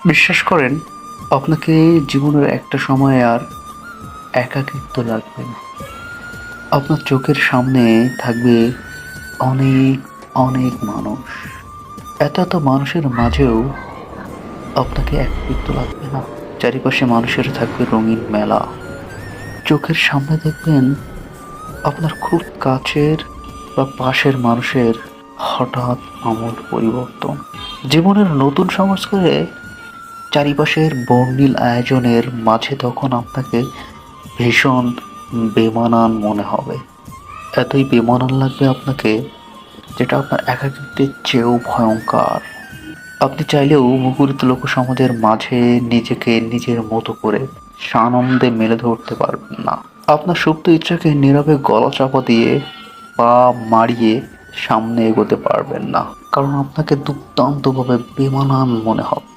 বিশ্বাস করেন, আপনাকে জীবনের একটা সময় আর একাকিত্ব লাগবে না। আপনার চোখের সামনে থাকবে অনেক অনেক মানুষ। এত এত মানুষের মাঝেও আপনাকে একাকিত্ব লাগবে না। চারিপাশে মানুষের থাকবে রঙিন মেলা। চোখের সামনে দেখবেন আপনার খুব কাছের বা পাশের মানুষের হঠাৎ আমূল পরিবর্তন। জীবনের নতুন সংস্কারে চারিপাশের বর্ণিল আয়োজনের মাঝে তখন আপনাকে ভীষণ বেমানান মনে হবে। এতই বেমানান লাগবে আপনাকে, যেটা আপনার একাকিত্বের চেয়েও ভয়ঙ্কর। আপনি চাইলেও মুখরিত লোকসমাজের মাঝে নিজেকে নিজের মতো করে সানন্দে মেলে ধরতে পারবেন না। আপনার সুপ্ত ইচ্ছাকে নীরবে গলা চাপা দিয়ে পা মারিয়ে সামনে এগোতে পারবেন না, কারণ আপনাকে দুর্দান্তভাবে বেমানান মনে হবে।